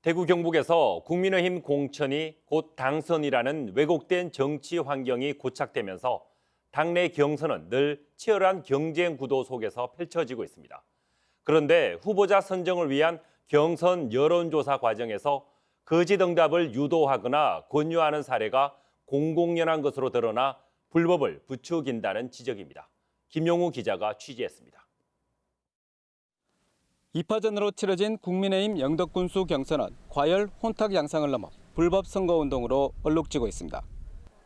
대구 경북에서 국민의힘 공천이 곧 당선이라는 왜곡된 정치 환경이 고착되면서 당내 경선은 늘 치열한 경쟁 구도 속에서 펼쳐지고 있습니다. 그런데 후보자 선정을 위한 경선 여론조사 과정에서 거짓 응답을 유도하거나 권유하는 사례가 공공연한 것으로 드러나 불법을 부추긴다는 지적입니다. 김용우 기자가 취재했습니다. 2파전으로 치러진 국민의힘 영덕군수 경선은 과열 혼탁 양상을 넘어 불법 선거운동으로 얼룩지고 있습니다.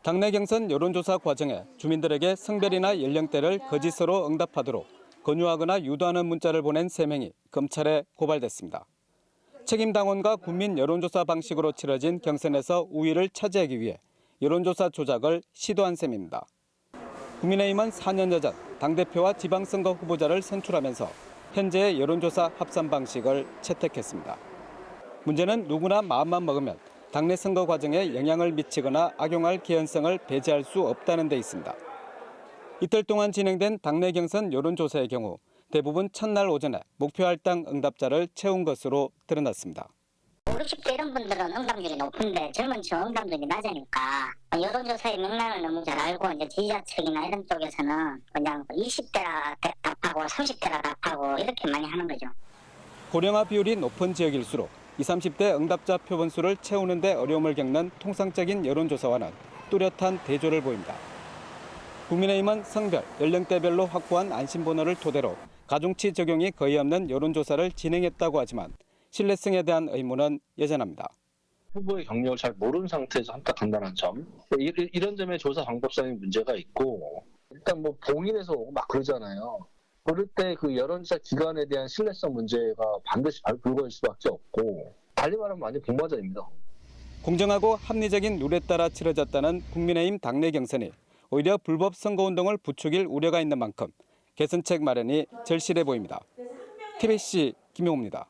당내 경선 여론조사 과정에 주민들에게 성별이나 연령대를 거짓으로 응답하도록 권유하거나 유도하는 문자를 보낸 3명이 검찰에 고발됐습니다. 책임 당원과 국민 여론조사 방식으로 치러진 경선에서 우위를 차지하기 위해 여론조사 조작을 시도한 셈입니다. 국민의힘은 4년여 전 당대표와 지방선거 후보자를 선출하면서 현재의 여론조사 합산 방식을 채택했습니다. 문제는 누구나 마음만 먹으면 당내 선거 과정에 영향을 미치거나 악용할 개연성을 배제할 수 없다는 데 있습니다. 이틀 동안 진행된 당내 경선 여론조사의 경우 대부분 첫날 오전에 목표 할당 응답자를 채운 것으로 드러났습니다. 60대 이런 분들은 응답률이 높은데 젊은 층 응답률이 낮으니까 여론조사의 맥락을 너무 잘 알고 이제 지지자 측이나 이런 쪽에서는 그냥 20대라 답하고 30대라 답하고 이렇게 많이 하는 거죠. 고령화 비율이 높은 지역일수록 20, 30대 응답자 표본수를 채우는 데 어려움을 겪는 통상적인 여론조사와는 뚜렷한 대조를 보입니다. 국민의힘은 성별, 연령대별로 확보한 안심번호를 토대로 가중치 적용이 거의 없는 여론조사를 진행했다고 하지만 신뢰성에 대한 의문은 여전합니다. 후보의 경력을 잘 모르는 상태에서 한tak한다는 점, 이런 점에 조사 방법상의 문제가 있고, 일단 뭐 봉인해서 막 그러잖아요. 그럴 때 그 여론조사 기관에 대한 신뢰성 문제가 반드시 불거질 수밖에 없고, 달리 말하면 완전 공모전입니다. 공정하고 합리적인 룰에 따라 치러졌다는 국민의힘 당내 경선이 오히려 불법 선거운동을 부추길 우려가 있는 만큼 개선책 마련이 절실해 보입니다. TBC 김용우입니다.